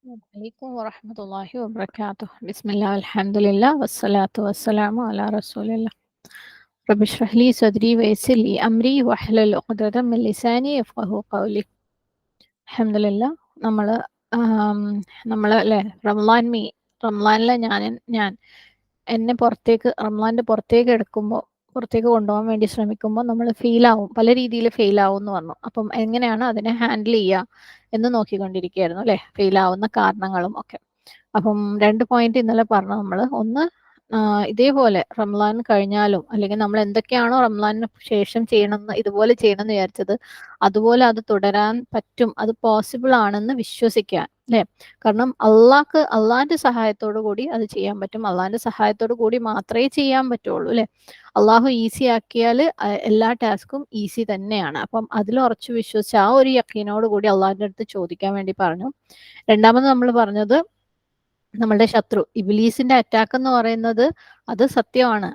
عليكم ورحمة الله وبركاته. بسم الله والحمد لله والصلاة والسلام على رسول الله. رب اشرح لي صدري ويسر لي أمري واحلل عقدة من لساني يفقهوا قولي. الحمد لله. നമ്മള് നമ്മള് അല്ലേ റംലാനിലെ ഞാൻ എന്നെ റംലാന്റെ പുറത്തേക്ക് കൊണ്ടുപോകാൻ വേണ്ടി ശ്രമിക്കുമ്പോൾ നമ്മൾ പല രീതിയിൽ ഫെയിൽ ആവും എന്ന് പറഞ്ഞു. അപ്പം എങ്ങനെയാണ് അതിനെ ഹാൻഡിൽ ചെയ്യുക എന്ന് നോക്കിക്കൊണ്ടിരിക്കുകയായിരുന്നു അല്ലെ, ഫെയിൽ ആവുന്ന കാരണങ്ങളും ഒക്കെ. അപ്പം 2 പോയിന്റ് ഇന്നലെ പറഞ്ഞു നമ്മൾ. ഒന്ന്, ഇതേപോലെ റംലാൻ കഴിഞ്ഞാലും അല്ലെങ്കിൽ നമ്മൾ എന്തൊക്കെയാണോ റംലാനിന് ശേഷം ഇതുപോലെ ചെയ്യണമെന്ന് വിചാരിച്ചത് അതുപോലെ അത് തുടരാൻ പറ്റും, അത് പോസിബിൾ ആണെന്ന് വിശ്വസിക്കാൻ അല്ലെ. കാരണം അള്ളാന്റെ സഹായത്തോടു കൂടി അത് ചെയ്യാൻ പറ്റും. അള്ളാന്റെ സഹായത്തോടു കൂടി മാത്രമേ ചെയ്യാൻ പറ്റുള്ളൂ അല്ലെ. അള്ളാഹു ഈസി ആക്കിയാൽ എല്ലാ ടാസ്കും ഈസി തന്നെയാണ്. അപ്പം അതിൽ ഉറച്ചു വിശ്വസിച്ച് ആ ഒരു യക്കീനോട് കൂടി അള്ളാഹിന്റെ അടുത്ത് ചോദിക്കാൻ വേണ്ടി പറഞ്ഞു. രണ്ടാമത് നമ്മൾ പറഞ്ഞത്, നമ്മളുടെ ശത്രു ഇബ്ലീസിന്റെ അറ്റാക്ക് എന്ന് പറയുന്നത് അത് സത്യമാണ്.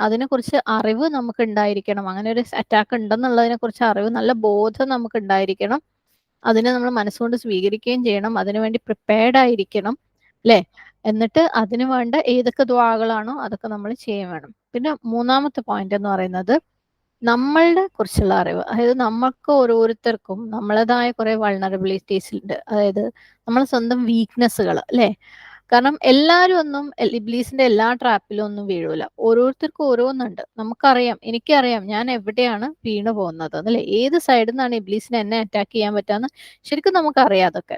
അതിനെക്കുറിച്ച് അറിവ് നമുക്ക് ഉണ്ടായിരിക്കണം. അങ്ങനെ ഒരു അറ്റാക്ക് ഉണ്ടെന്നുള്ളതിനെ കുറിച്ച് അറിവ്, നല്ല ബോധം നമുക്ക് ഉണ്ടായിരിക്കണം. അതിനെ നമ്മൾ മനസ്സുകൊണ്ട് സ്വീകരിക്കുകയും ചെയ്യണം. അതിനുവേണ്ടി പ്രിപ്പയർഡ് ആയിരിക്കണം അല്ലെ. എന്നിട്ട് അതിനു വേണ്ട ഏതൊക്കെ ദുആകളാണോ അതൊക്കെ നമ്മൾ ചെയ്യാൻ വേണം. പിന്നെ മൂന്നാമത്തെ പോയിന്റ് എന്ന് പറയുന്നത് നമ്മളുടെ കുറിച്ചുള്ള അറിവ്. അതായത് നമുക്ക് ഓരോരുത്തർക്കും നമ്മളേതായ കുറെ വൾണറബിലിറ്റീസ് ഉണ്ട്. അതായത് നമ്മളെ സ്വന്തം വീക്ക്നെസ്സുകൾ അല്ലെ. കാരണം എല്ലാവരും ഇബ്ലീസിന്റെ എല്ലാ ട്രാപ്പിലും ഒന്നും വീഴൂല. ഓരോരുത്തർക്കും ഓരോന്നുണ്ട്. നമുക്കറിയാം, എനിക്കറിയാം ഞാൻ എവിടെയാണ് വീണു പോകുന്നത് അല്ലെ, ഏത് സൈഡിൽ നിന്നാണ് ഇബ്ലീസിനെ എന്നെ അറ്റാക്ക് ചെയ്യാൻ പറ്റാന്ന് ശരിക്കും നമുക്കറിയാം അതൊക്കെ.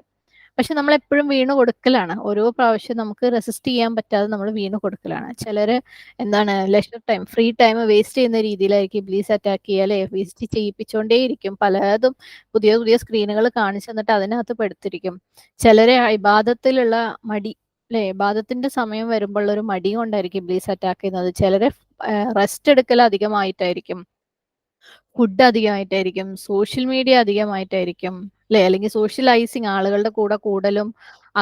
പക്ഷെ നമ്മൾ എപ്പോഴും വീണു കൊടുക്കലാണ്. ഓരോ പ്രാവശ്യം നമുക്ക് റെസിസ്റ്റ് ചെയ്യാൻ പറ്റാതെ നമ്മൾ വീണു കൊടുക്കലാണ്. ചിലര് leisure time, free time waste ചെയ്യുന്ന രീതിയിലായിരിക്കും ഇബ്ലീസ് അറ്റാക്ക് ചെയ്യുക അല്ലെ. വേസ്റ്റ് ചെയ്യിപ്പിച്ചുകൊണ്ടേയിരിക്കും. പലതും പുതിയ പുതിയ സ്ക്രീനുകൾ കാണിച്ചു തന്നിട്ട് അതിനകത്ത് പെടുത്തിരിക്കും. ചിലരെ ഇബാദത്തിലുള്ള മടി അല്ലെ, ഇബാദത്തിന്റെ സമയം വരുമ്പോൾ ഒരു മടി കൊണ്ടായിരിക്കും ഇബ്ലീസ് അറ്റാക്ക് ചെയ്യുന്നത്. ചിലരെ റെസ്റ്റ് എടുക്കൽ അധികമായിട്ടായിരിക്കും, ഫുഡ് അധികമായിട്ടായിരിക്കും, സോഷ്യൽ മീഡിയ അധികമായിട്ടായിരിക്കും അല്ലെ, അല്ലെങ്കിൽ സോഷ്യലൈസിങ്, ആളുകളുടെ കൂടെ കൂടലും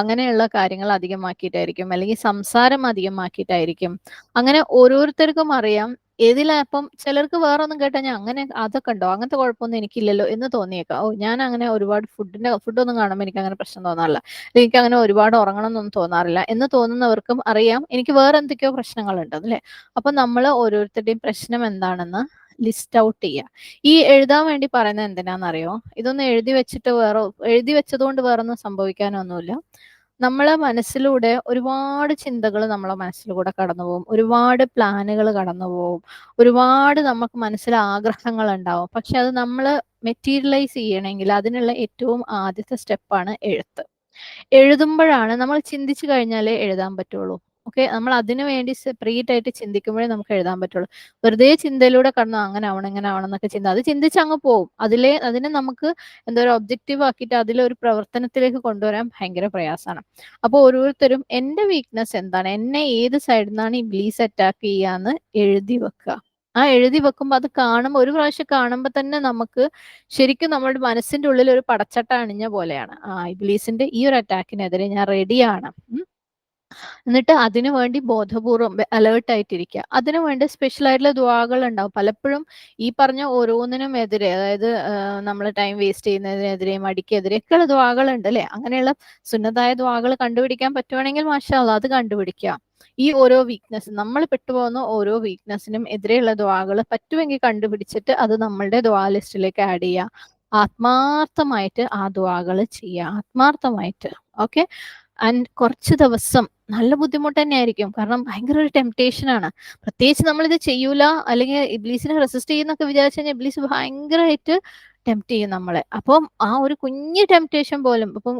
അങ്ങനെയുള്ള കാര്യങ്ങൾ അധികമാക്കിയിട്ടായിരിക്കും, അല്ലെങ്കിൽ സംസാരം അധികമാക്കിയിട്ടായിരിക്കും. അങ്ങനെ ഓരോരുത്തർക്കും അറിയാം ഏതിലപ്പം. ചിലർക്ക് വേറെ ഒന്നും കേട്ടാൽ ഞാൻ അങ്ങനെ അതൊക്കെ ഉണ്ടോ, അങ്ങനത്തെ കുഴപ്പമൊന്നും എനിക്കില്ലല്ലോ എന്ന് തോന്നിയേക്കാം. ഞാൻ അങ്ങനെ ഒരുപാട് ഫുഡൊന്നും കാണുമ്പോൾ എനിക്ക് അങ്ങനെ പ്രശ്നം തോന്നാറില്ല, എനിക്ക് അങ്ങനെ ഒരുപാട് ഉറങ്ങണം എന്നൊന്നും തോന്നാറില്ല എന്ന് തോന്നുന്നവർക്കും അറിയാം എനിക്ക് വേറെ എന്തൊക്കെയോ പ്രശ്നങ്ങളുണ്ട് അല്ലെ. അപ്പൊ നമ്മൾ ഓരോരുത്തരുടെയും പ്രശ്നം എന്താണെന്ന് ലിസ്റ്റ് ഔട്ട് ചെയ്യുക. ഈ എഴുതാൻ വേണ്ടി പറയുന്നത് എന്തിനാണെന്നറിയോ? ഇതൊന്നും എഴുതി വെച്ചതുകൊണ്ട് വേറൊന്നും സംഭവിക്കാനൊന്നുമില്ല. നമ്മളെ മനസ്സിലൂടെ ഒരുപാട് ചിന്തകൾ നമ്മളെ മനസ്സിലൂടെ കടന്നു പോകും, ഒരുപാട് പ്ലാനുകൾ കടന്നു പോകും, ഒരുപാട് നമുക്ക് മനസ്സിൽ ആഗ്രഹങ്ങൾ ഉണ്ടാവും. പക്ഷെ അത് നമ്മൾ മെറ്റീരിയലൈസ് ചെയ്യണമെങ്കിൽ അതിനുള്ള ഏറ്റവും ആദ്യത്തെ സ്റ്റെപ്പാണ് എഴുത്ത്. എഴുതുമ്പോഴാണ്, നമ്മൾ ചിന്തിച്ചു കഴിഞ്ഞാലേ എഴുതാൻ പറ്റുള്ളൂ. ഓക്കെ, നമ്മൾ അതിനു വേണ്ടി സെപ്പറേറ്റ് ആയിട്ട് ചിന്തിക്കുമ്പോഴേ നമുക്ക് എഴുതാൻ പറ്റുള്ളൂ. വെറുതെ ചിന്തയിലൂടെ കടന്നു അങ്ങനെ ആവണം ഇങ്ങനെ ആവണം എന്നൊക്കെ അത് ചിന്തിച്ച് അങ്ങ് പോകും. അതിനെ നമുക്ക് എന്താ ഒരു ഒബ്ജക്റ്റീവ് ആക്കിയിട്ട് അതിലൊരു പ്രവർത്തനത്തിലേക്ക് കൊണ്ടുവരാൻ ഭയങ്കര പ്രയാസമാണ്. അപ്പോൾ ഓരോരുത്തരും എന്റെ വീക്ക്നെസ് എന്താണ്, എന്നെ ഏത് സൈഡിൽ നിന്നാണ് ഇബ്ലീസ് അറ്റാക്ക് ചെയ്യാന്ന് എഴുതി വെക്കുക. ആ എഴുതി വെക്കുമ്പോൾ അത് കാണുമ്പോൾ, ഒരു പ്രാവശ്യം കാണുമ്പോൾ തന്നെ നമുക്ക് ശരിക്കും നമ്മുടെ മനസ്സിന്റെ ഉള്ളിൽ ഒരു പടച്ചട്ട അണിഞ്ഞ പോലെയാണ്. ഇബ്ലീസിന്റെ ഈ ഒരു അറ്റാക്കിനെതിരെ ഞാൻ റെഡിയാണ്. എന്നിട്ട് അതിനു വേണ്ടി ബോധപൂർവം അലേർട്ട് ആയിട്ടിരിക്കുക. അതിനു വേണ്ടി സ്പെഷ്യൽ ആയിട്ടുള്ള ദുആകൾ ഉണ്ടാവും. പലപ്പോഴും ഈ പറഞ്ഞ ഓരോന്നിനും എതിരെ, അതായത് നമ്മൾ ടൈം വേസ്റ്റ് ചെയ്യുന്നതിനെതിരെ, മടിക്കെതിരെ ഒക്കെയുള്ള ദുആകൾ ഉണ്ട് അല്ലെ. അങ്ങനെയുള്ള സുന്നത്തായ ദുആകൾ കണ്ടുപിടിക്കാൻ പറ്റുവാണെങ്കിൽ മാഷാ അല്ലാഹ് അത് കണ്ടുപിടിക്കുക. ഈ ഓരോ നമ്മൾ പെട്ടുപോകുന്ന ഓരോ വീക്ക്നെസ്സിനും എതിരെയുള്ള ദുആകൾ പറ്റുമെങ്കിൽ കണ്ടുപിടിച്ചിട്ട് അത് നമ്മളുടെ ദുആ ലിസ്റ്റിലേക്ക് ആഡ് ചെയ്യുക. ആത്മാർത്ഥമായിട്ട് ആ ദുആകൾ ചെയ്യുക, ആത്മാർത്ഥമായിട്ട്. ഓക്കെ. ആൻഡ് കുറച്ച് ദിവസം നല്ല ബുദ്ധിമുട്ട് തന്നെയായിരിക്കും. കാരണം ഭയങ്കര ഒരു ടെംപ്ടേഷൻ ആണ്. പ്രത്യേകിച്ച് നമ്മളിത് ചെയ്യൂല അല്ലെങ്കിൽ ഇബ്ലീസിനെ റെസിസ്റ്റ് ചെയ്യുന്നൊക്കെ വിചാരിച്ചു കഴിഞ്ഞാൽ ഇബ്ലീസ് ഭയങ്കരമായിട്ട് ടെംപ്റ്റ് ചെയ്യും നമ്മളെ. അപ്പം ആ ഒരു കുഞ്ഞ് ടെംപ്ടേഷൻ പോലും, ഇപ്പം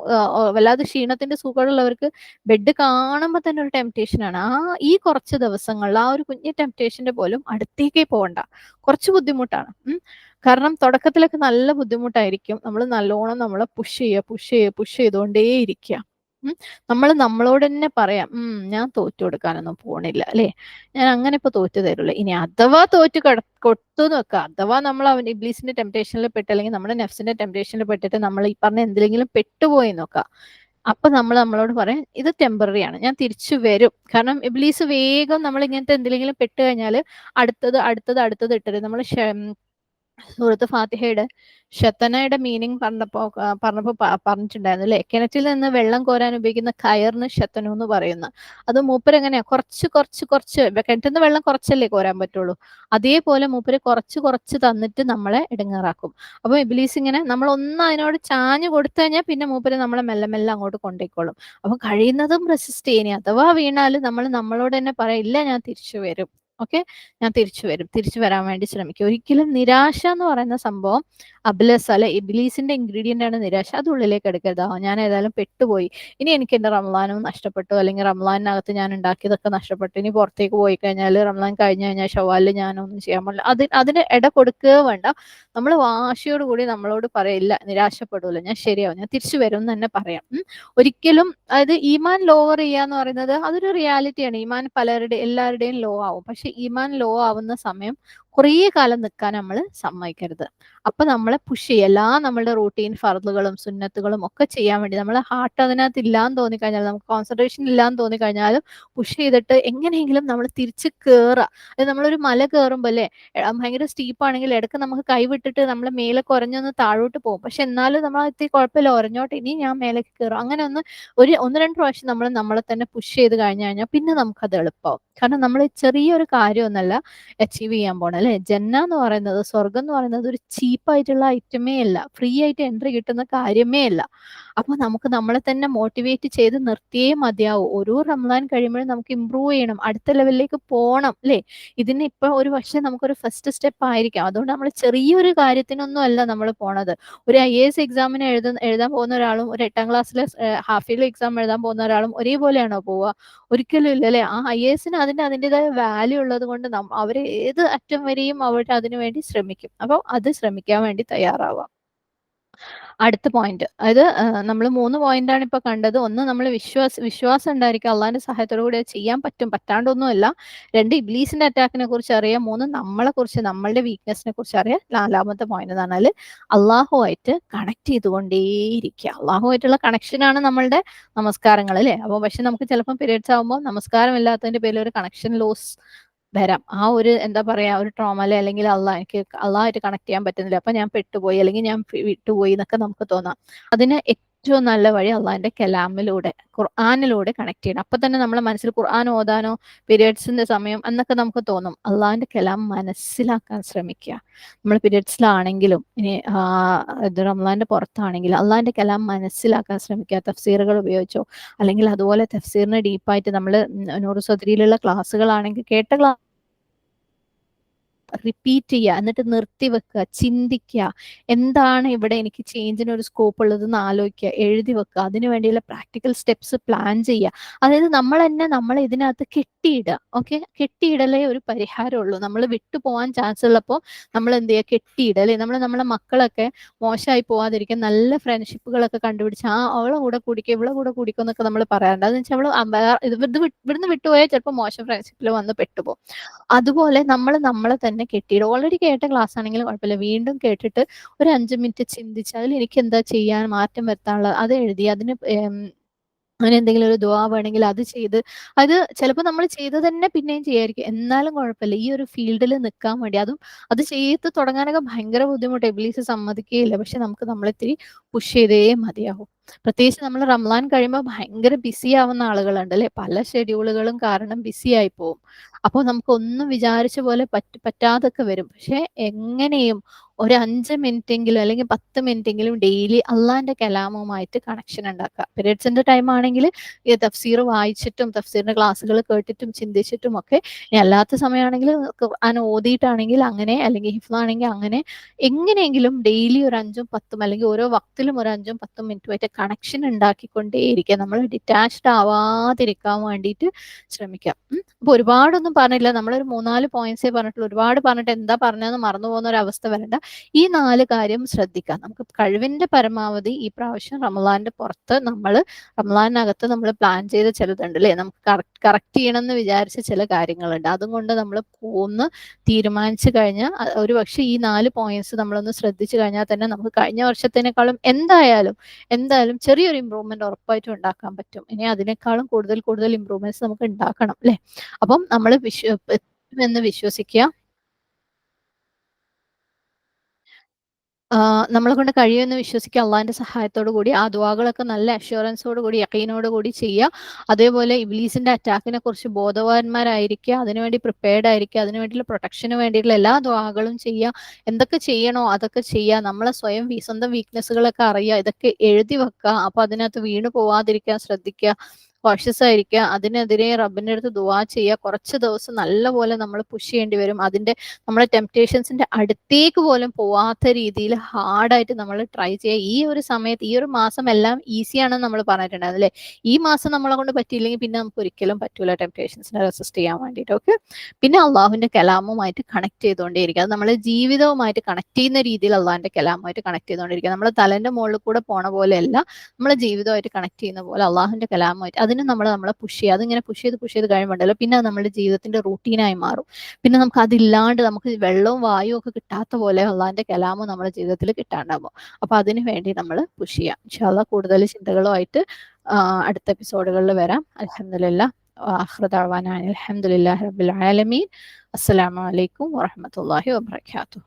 വല്ലാതെ ക്ഷീണത്തിന്റെ സുഖമുള്ളവർക്ക് ബെഡ് കാണുമ്പോൾ തന്നെ ഒരു ടെംപ്ടേഷൻ ആണ്. ഈ കുറച്ച് ദിവസങ്ങളിൽ ആ ഒരു കുഞ്ഞ് ടെംപ്ടേഷന്റെ പോലും അടുത്തേക്കേ പോകണ്ട. കുറച്ച് ബുദ്ധിമുട്ടാണ്. കാരണം തുടക്കത്തിലൊക്കെ നല്ല ബുദ്ധിമുട്ടായിരിക്കും. നമ്മൾ നല്ലോണം നമ്മളെ പുഷ് ചെയ്തുകൊണ്ടേയിരിക്കുക. നമ്മൾ നമ്മളോട് തന്നെ പറയാം, ഞാൻ തോറ്റു കൊടുക്കാനൊന്നും പോണില്ല അല്ലെ, ഞാൻ അങ്ങനെ ഇപ്പൊ തോറ്റു തരുള്ളൂ. ഇനി അഥവാ കൊടുത്തു നോക്കുക, അഥവാ നമ്മൾ ഇബ്ലീസിന്റെ ടെംപ്ടേഷനിൽ പെട്ട് അല്ലെങ്കിൽ നമ്മുടെ നെഫ്സിന്റെ ടെംപ്ടേഷനിൽ പെട്ടിട്ട് നമ്മൾ ഈ പറഞ്ഞ എന്തെങ്കിലും പെട്ടുപോയി നോക്കുക. അപ്പൊ നമ്മൾ നമ്മളോട് പറയാം, ഇത് ടെമ്പററി ആണ്, ഞാൻ തിരിച്ചു വരും. കാരണം ഇബ്ലീസ് വേഗം നമ്മൾ ഇങ്ങനത്തെ എന്തെങ്കിലും പെട്ട് കഴിഞ്ഞാൽ അടുത്തത് ഇട്ടത് നമ്മൾ സൂറത്ത് ഫാത്തിഹയുടെ ഷത്തനയുടെ മീനിങ് പറഞ്ഞപ്പോ പറഞ്ഞിട്ടുണ്ടായിരുന്നു അല്ലെ, കിണറ്റിൽ നിന്ന് വെള്ളം കോരാൻ ഉപയോഗിക്കുന്ന കയറിന് ഷത്തനു എന്ന് പറയുന്നു. അത് മൂപ്പരെങ്ങനെയാ കുറച്ച് കുറച്ച് കുറച്ച് കിണറ്റിൽ നിന്ന് വെള്ളം കുറച്ചല്ലേ കോരാൻ പറ്റുള്ളൂ, അതേപോലെ മൂപ്പര് കുറച്ച് കുറച്ച് തന്നിട്ട് നമ്മളെ ഇടങ്ങേറാക്കും. അപ്പൊ ഇബ്ലീസ് ഇങ്ങനെ നമ്മൾ ഒന്ന് അതിനോട് ചാഞ്ഞു കൊടുത്തു കഴിഞ്ഞാൽ പിന്നെ മൂപ്പര് നമ്മളെ മെല്ലെ മെല്ലെ അങ്ങോട്ട് കൊണ്ടേക്കോളും. അപ്പൊ കഴിയുന്നതും റെസിസ്റ്റ് ചെയ്യണേ, അഥവാ വീണാൽ നമ്മൾ നമ്മളോട് തന്നെ പറയാം, ഇല്ല ഞാൻ തിരിച്ചു വരും, ഓക്കെ, ഞാൻ തിരിച്ചു വരും, തിരിച്ചു വരാൻ വേണ്ടി ശ്രമിക്കും. ഒരിക്കലും നിരാശ എന്ന് പറയുന്ന സംഭവം അബ്ലസ് അല്ലെ ഇബ്ലീസിന്റെ ഇൻഗ്രീഡിയന്റ് ആണ് നിരാശ. അത് ഉള്ളിലേക്ക് എടുക്കരുത്. ഞാൻ ഏതായാലും പെട്ടുപോയി, ഇനി എനിക്ക് എന്റെ റംലാനും നഷ്ടപ്പെട്ടു, അല്ലെങ്കിൽ റംലാനകത്ത് ഞാൻ ഉണ്ടാക്കിയതൊക്കെ നഷ്ടപ്പെട്ടു, ഇനി പുറത്തേക്ക് പോയി കഴിഞ്ഞാൽ റംലാൻ കഴിഞ്ഞു കഴിഞ്ഞാൽ ഷവാലിൽ ഞാനൊന്നും ചെയ്യാൻ പാടില്ല, അതിന് ഇട കൊടുക്കുക വേണ്ട. നമ്മൾ വാശിയോട് കൂടി നമ്മളോട് പറയില്ല, നിരാശപ്പെടൂല, ഞാൻ ശരിയാവും, ഞാൻ തിരിച്ചു വരും എന്ന് തന്നെ പറയാം. ഒരിക്കലും അതായത് ഈമാൻ ലോവർ ചെയ്യാന്ന് പറയുന്നത് അതൊരു റിയാലിറ്റിയാണ്. ഈമാൻ എല്ലാവരുടെയും ലോ ആവും. പക്ഷെ ഈമാൻ ലോ ആവുന്ന സമയം കുറേ കാലം നിൽക്കാൻ നമ്മൾ സമ്മതിക്കരുത്. അപ്പൊ നമ്മളെ പുഷ് ചെയ്യുക, നമ്മളുടെ റൂട്ടീൻ ഫർദുകളും സുന്നത്തുകളും ഒക്കെ ചെയ്യാൻ വേണ്ടി നമ്മളെ ഹാർട്ട് അതിനകത്ത് ഇല്ലാന്ന് തോന്നിക്കഴിഞ്ഞാൽ, നമുക്ക് കോൺസെൻട്രേഷൻ ഇല്ലാന്ന് തോന്നിക്കഴിഞ്ഞാലും പുഷ് ചെയ്തിട്ട് എങ്ങനെയെങ്കിലും നമ്മൾ തിരിച്ച് കയറുക. അത് നമ്മളൊരു മല കയറുമ്പോൾ അല്ലേ, ഭയങ്കര സ്റ്റീപ്പാണെങ്കിൽ ഇടയ്ക്ക് നമുക്ക് കൈവിട്ടിട്ട് നമ്മൾ മേലെ കുറഞ്ഞൊന്ന് താഴോട്ട് പോകും. പക്ഷെ എന്നാലും നമ്മൾ എത്തി കുഴപ്പമില്ല, ഒരഞ്ഞോട്ട് ഇനി ഞാൻ മേലേക്ക് കയറും, അങ്ങനെ ഒന്ന് രണ്ട് പ്രാവശ്യം നമ്മൾ നമ്മളെ തന്നെ പുഷ് ചെയ്ത് കഴിഞ്ഞാൽ പിന്നെ നമുക്കത് എളുപ്പമാവും. കാരണം നമ്മൾ ചെറിയൊരു കാര്യമൊന്നല്ല അച്ചീവ് ചെയ്യാൻ പോണം അല്ലെ. ജന്ന എന്ന് പറയുന്നത്, സ്വർഗം എന്ന് പറയുന്നത് ഒരു ചീപ്പായിട്ടുള്ള ഐറ്റമേ അല്ല, ഫ്രീ ആയിട്ട് എൻട്രി കിട്ടുന്ന കാര്യമേ അല്ല. അപ്പൊ നമുക്ക് നമ്മളെ തന്നെ മോട്ടിവേറ്റ് ചെയ്ത് നിർത്തിയേ മതിയാവും. ഓരോ റംസാൻ കഴിയുമ്പോഴും നമുക്ക് ഇമ്പ്രൂവ് ചെയ്യണം, അടുത്ത ലെവലിലേക്ക് പോകണം അല്ലെ. ഇതിന് ഇപ്പൊ ഒരു പക്ഷെ നമുക്കൊരു ഫസ്റ്റ് സ്റ്റെപ്പ് ആയിരിക്കാം. അതുകൊണ്ട് നമ്മൾ ചെറിയൊരു കാര്യത്തിനൊന്നും അല്ല നമ്മൾ പോണത്. ഒരു IAS എക്സാമിന് എഴുതാൻ പോകുന്ന ഒരാളും ഒരു 8ാം ക്ലാസ്സിലെ ഹാഫ് ഇയർലി എക്സാം എഴുതാൻ പോകുന്ന ഒരാളും ഒരേപോലെയാണോ പോവുക? ഒരിക്കലും ഇല്ല അല്ലെ. ആ IASന് അതിൻ്റെതായ വാല്യൂ ഉള്ളത് കൊണ്ട് അവർ ഏത് അറ്റം വരെയും അവർ അതിനു വേണ്ടി ശ്രമിക്കും. അപ്പോൾ അത് ശ്രമിക്കാൻ വേണ്ടി തയ്യാറാവാം. അടുത്ത പോയിന്റ്, അതായത് നമ്മൾ 3 പോയിന്റാണ് ഇപ്പൊ കണ്ടത്. ഒന്ന്, നമ്മൾ വിശ്വാസം ഉണ്ടായിരിക്കുക, അള്ളാഹിന്റെ സഹായത്തോടു കൂടി അത് ചെയ്യാൻ പറ്റും, പറ്റാണ്ടൊന്നുമല്ല. 2, ഇബ്ലീസിന്റെ അറ്റാക്കിനെ കുറിച്ച് അറിയാം. 3, നമ്മളെ കുറിച്ച്, നമ്മളുടെ വീക്ക്നെസിനെ കുറിച്ച് അറിയാം. 4ാമത്തെ പോയിന്റ് എന്ന് പറഞ്ഞാൽ അള്ളാഹുമായിട്ട് കണക്ട് ചെയ്തുകൊണ്ടേയിരിക്കുക. അള്ളാഹുമായിട്ടുള്ള കണക്ഷനാണ് നമ്മളുടെ നമസ്കാരങ്ങൾ അല്ലെ. അപ്പോൾ പക്ഷെ നമുക്ക് ചിലപ്പോൾ പീരിയഡ്സ് ആകുമ്പോൾ നമസ്കാരം ഇല്ലാത്തതിന്റെ പേരിൽ ഒരു കണക്ഷൻ ലോസ് വരാം. ആ ഒരു എന്താ പറയാ, ഒരു ട്രോമയിലെ, അല്ലെങ്കിൽ എനിക്ക് അള്ളാഹായിട്ട് കണക്ട് ചെയ്യാൻ പറ്റുന്നില്ല, അപ്പൊ ഞാൻ പെട്ടുപോയി, അല്ലെങ്കിൽ ഞാൻ വിട്ടുപോയി എന്നൊക്കെ നമുക്ക് തോന്നാം. അതിന് ഏറ്റവും നല്ല വഴി അള്ളാഹിന്റെ കലാമിലൂടെ, ഖുർആാനിലൂടെ കണക്ട് ചെയ്യണം. അപ്പൊ തന്നെ നമ്മളെ മനസ്സിൽ ഖുർആൻ ഓതാനോ പീരിയഡ്സിന്റെ സമയം എന്നൊക്കെ നമുക്ക് തോന്നും. അള്ളാഹിന്റെ കലാം മനസ്സിലാക്കാൻ ശ്രമിക്കുക. നമ്മൾ പീരിയഡ്സിലാണെങ്കിലും ഇനി ഇത് റംസാന്റെ പുറത്താണെങ്കിലും അള്ളാഹിന്റെ കലാം മനസ്സിലാക്കാൻ ശ്രമിക്കുക. തഫ്സീറുകൾ ഉപയോഗിച്ചോ, അല്ലെങ്കിൽ അതുപോലെ തഫ്സീറിന് ഡീപ്പായിട്ട് നമ്മൾ നൂറ് സദരിയിലുള്ള ക്ലാസ്സുകളാണെങ്കിൽ കേട്ട റിപ്പീറ്റ് ചെയ്യുക, എന്നിട്ട് നിർത്തി വെക്കുക, ചിന്തിക്കുക, എന്താണ് ഇവിടെ എനിക്ക് ചേഞ്ചിന് ഒരു സ്കോപ്പ് ഉള്ളതെന്ന് ആലോചിക്കുക, എഴുതി വെക്കുക, അതിനു വേണ്ടിയുള്ള പ്രാക്ടിക്കൽ സ്റ്റെപ്സ് പ്ലാൻ ചെയ്യുക. അതായത് നമ്മൾ തന്നെ നമ്മളെ ഇതിനകത്ത് കെട്ടിയിടുക. ഓക്കെ, കെട്ടിയിടലേ ഒരു പരിഹാരമുള്ളൂ. നമ്മൾ വിട്ടുപോകാൻ ചാൻസ് ഉള്ളപ്പോൾ നമ്മൾ എന്ത് ചെയ്യുക, കെട്ടിയിടുക അല്ലെ. നമ്മളെ മക്കളൊക്കെ മോശമായി പോവാതിരിക്കാൻ നല്ല ഫ്രണ്ട്ഷിപ്പുകളൊക്കെ കണ്ടുപിടിച്ച് അവളെ കൂടെ കുടിക്കുക, ഇവളെ കൂടെ കുടിക്കും എന്നൊക്കെ നമ്മൾ പറയാറുണ്ട്. അതെന്ന് വെച്ചാൽ ഇവിടുന്ന് വിട്ടുപോയാൽ ചിലപ്പോൾ മോശം ഫ്രണ്ട്ഷിപ്പിൽ വന്ന് പെട്ടുപോകും. അതുപോലെ നമ്മൾ നമ്മളെ തന്നെ കെട്ടിയിടും. ഓൾറെഡി കേട്ട ക്ലാസ് ആണെങ്കിലും കുഴപ്പമില്ല, വീണ്ടും കേട്ടിട്ട് ഒരു 5 മിനിറ്റ് ചിന്തിച്ച് അതിൽ എനിക്ക് എന്താ ചെയ്യാൻ, മാറ്റം വരുത്താനുള്ളത് അത് എഴുതി, അങ്ങനെ എന്തെങ്കിലും ഒരു ദുആ വേണമെങ്കിൽ അത് ചെയ്ത്, അത് ചിലപ്പോൾ നമ്മൾ ചെയ്ത് തന്നെ പിന്നെയും ചെയ്യായിരിക്കും, എന്നാലും കുഴപ്പമില്ല. ഈ ഒരു ഫീൽഡിൽ നിൽക്കാൻ വേണ്ടി, അത് ചെയ്ത് തുടങ്ങാനൊക്കെ ഭയങ്കര ബുദ്ധിമുട്ട്, ഇബ്ലീസ് സമ്മതിക്കുകയില്ല. പക്ഷെ നമുക്ക് നമ്മളിത്തിരി പുഷ് ചെയ്തേ മതിയാവും. പ്രത്യേകിച്ച് നമ്മൾ റംസാൻ കഴിയുമ്പോൾ ഭയങ്കര ബിസി ആവുന്ന ആളുകളുണ്ട് അല്ലെ. പല ഷെഡ്യൂളുകളും കാരണം ബിസി ആയി പോകും. അപ്പോൾ നമുക്കൊന്നും വിചാരിച്ച പോലെ പറ്റാതൊക്കെ വരും. പക്ഷെ എങ്ങനെയും ഒരു 5 മിനിറ്റെങ്കിലും അല്ലെങ്കിൽ 10 മിനിറ്റെങ്കിലും ഡെയിലി അള്ളാന്റെ കലാമുമായിട്ട് കണക്ഷൻ ഉണ്ടാക്കുക. പീരിയഡ്സിന്റെ ടൈം ആണെങ്കിൽ ഈ തഫ്സീർ വായിച്ചിട്ടും തഫ്സീറിന്റെ ക്ലാസ്സുകൾ കേട്ടിട്ടും ചിന്തിച്ചിട്ടും ഒക്കെ, ഇനി അല്ലാത്ത സമയമാണെങ്കിൽ ഖുർആൻ ഓതിയിട്ടാണെങ്കിൽ അങ്ങനെ, അല്ലെങ്കിൽ ഹിഫ്ളാണെങ്കിൽ അങ്ങനെ, എങ്ങനെയെങ്കിലും ഡെയിലി ഒരു 5ഉം 10ഉം അല്ലെങ്കിൽ ഓരോ വക്തിലും ഒരു 5ഉം 10ഉം മിനിറ്റുമായിട്ട് കണക്ഷൻ ഉണ്ടാക്കിക്കൊണ്ടേയിരിക്കുക. നമ്മൾ ഡിറ്റാച്ച്ഡ് ആവാതിരിക്കാൻ വേണ്ടിയിട്ട് ശ്രമിക്കാം. അപ്പൊ ഒരുപാടൊന്നും പറഞ്ഞില്ല, നമ്മളൊരു 3-4 പോയിന്റ്സേ പറഞ്ഞിട്ടുള്ളൂ. ഒരുപാട് പറഞ്ഞിട്ട് എന്താ പറഞ്ഞതെന്ന് മറന്നു പോകുന്ന ഒരു അവസ്ഥ വരണ്ട. ഈ 4 കാര്യം ശ്രദ്ധിക്കാം. നമുക്ക് കഴിവിന്റെ പരമാവധി ഈ പ്രാവശ്യം റമളാന്റെ പുറത്ത് റമളാനകത്ത് നമ്മൾ പ്ലാൻ ചെയ്ത ചിലതുണ്ട് അല്ലെ, നമുക്ക് കറക്റ്റ് ചെയ്യണം എന്ന് വിചാരിച്ച ചില കാര്യങ്ങളുണ്ട്. അതും കൊണ്ട് നമ്മൾ പോന്ന് തീരുമാനിച്ചു കഴിഞ്ഞാൽ ഒരു പക്ഷെ ഈ 4 പോയിന്റ്സ് നമ്മളൊന്ന് ശ്രദ്ധിച്ചു കഴിഞ്ഞാൽ തന്നെ നമുക്ക് കഴിഞ്ഞ വർഷത്തിനേക്കാളും എന്തായാലും ചെറിയൊരു ഇമ്പ്രൂവ്മെന്റ് ഉറപ്പായിട്ടും ഉണ്ടാക്കാൻ പറ്റും. ഇനി അതിനേക്കാളും കൂടുതൽ ഇമ്പ്രൂവ്മെന്റ്സ് നമുക്ക് ഉണ്ടാക്കണം അല്ലെ. അപ്പം നമ്മൾ എന്ന് വിശ്വസിക്കുക. നമ്മളെ കൊണ്ട് കഴിയുമെന്ന് വിശ്വസിക്കുക. അള്ളാഹിന്റെ സഹായത്തോടു കൂടി ആ ദുആകളൊക്കെ നല്ല അഷ്വറൻസോട് കൂടി യഖീനോട് കൂടി ചെയ്യുക. അതേപോലെ ഇബ്ലീസിന്റെ അറ്റാക്കിനെ കുറിച്ച് ബോധവാന്മാരായിരിക്കുക, അതിനുവേണ്ടി പ്രിപ്പയർഡ് ആയിരിക്കുക, അതിനുവേണ്ടിയുള്ള പ്രൊട്ടക്ഷന് വേണ്ടിയിട്ടുള്ള എല്ലാ ദുആകളും ചെയ്യുക. എന്തൊക്കെ ചെയ്യണോ അതൊക്കെ ചെയ്യുക. നമ്മളെ സ്വന്തം വീക്ക്നെസ്സുകളൊക്കെ അറിയുക, ഇതൊക്കെ എഴുതി വെക്കുക. അപ്പൊ അതിനകത്ത് വീണു പോവാതിരിക്കാൻ ശ്രദ്ധിക്കുക, കോഷ്യസ് ആയിരിക്കുക. അതിനെതിരെ റബ്ബിന്റെ അടുത്ത് ദുആ ചെയ്യുക. കുറച്ച് ദിവസം നല്ലപോലെ നമ്മൾ പുഷ് ചെയ്യേണ്ടി വരും. നമ്മളെ ടെംപ്റ്റേഷൻസിന്റെ അടുത്തേക്ക് പോലും പോവാത്ത രീതിയിൽ ഹാർഡായിട്ട് നമ്മൾ ട്രൈ ചെയ്യുക. ഈ ഒരു സമയത്ത്, ഈ ഒരു മാസം എല്ലാം ഈസിയാണെന്ന് നമ്മൾ പറഞ്ഞിട്ടുണ്ട് അല്ലേ. ഈ മാസം നമ്മളെ കൊണ്ട് പറ്റിയില്ലെങ്കിൽ പിന്നെ നമുക്ക് ഒരിക്കലും പറ്റൂല ടെംപ്റ്റേഷൻസിനെ റെസിസ്റ്റ് ചെയ്യാൻ വേണ്ടിയിട്ട്. ഓക്കെ, പിന്നെ അള്ളാഹുവിന്റെ കലാമുമായിട്ട് കണക്ട് ചെയ്തുകൊണ്ടേയിരിക്കുക. അത് നമ്മളെ ജീവിതവുമായിട്ട് കണക്ട് ചെയ്യുന്ന രീതിയിൽ അള്ളാഹിന്റെ കലാമുമായിട്ട് കണക്ട് ചെയ്തുകൊണ്ടിരിക്കുക. നമ്മളെ തലന്റെ മുകളിൽ കൂടെ പോണ പോലെയല്ല, നമ്മളെ ജീവിതമായിട്ട് കണക്ട് ചെയ്യുന്ന പോലെ അള്ളാഹുവിന്റെ കലാമുമായിട്ട്. അതിന് നമ്മളെ പുഷ് ചെയ്യുക. അതിങ്ങനെ പുഷ് ചെയ്ത് കഴിയുമ്പോണ്ടല്ലോ പിന്നെ അത് നമ്മുടെ ജീവിതത്തിന്റെ റൂട്ടീനായി മാറും. പിന്നെ നമുക്ക് അതില്ലാണ്ട് നമുക്ക് വെള്ളവും വായുവും ഒക്കെ കിട്ടാത്ത പോലെ അള്ളാഹിന്റെ കലാമും നമ്മുടെ ജീവിതത്തിൽ കിട്ടാണ്ടാകും. അപ്പൊ അതിന് വേണ്ടി നമ്മൾ പുഷ് ചെയ്യാം. ഇൻഷാ അല്ലാഹ് കൂടുതൽ ചിന്തകളുമായിട്ട് അടുത്ത എപ്പിസോഡുകളിൽ വരാം. അൽഹംദുലില്ലാഹ് ആഖിറു ദഅവാനാ അൽഹംദുലില്ലാഹി റബ്ബിൽ ആലമീൻ. അസ്സലാമു അലൈക്കും വറഹ്മത്തുള്ളാഹി വബറകാതുഹു.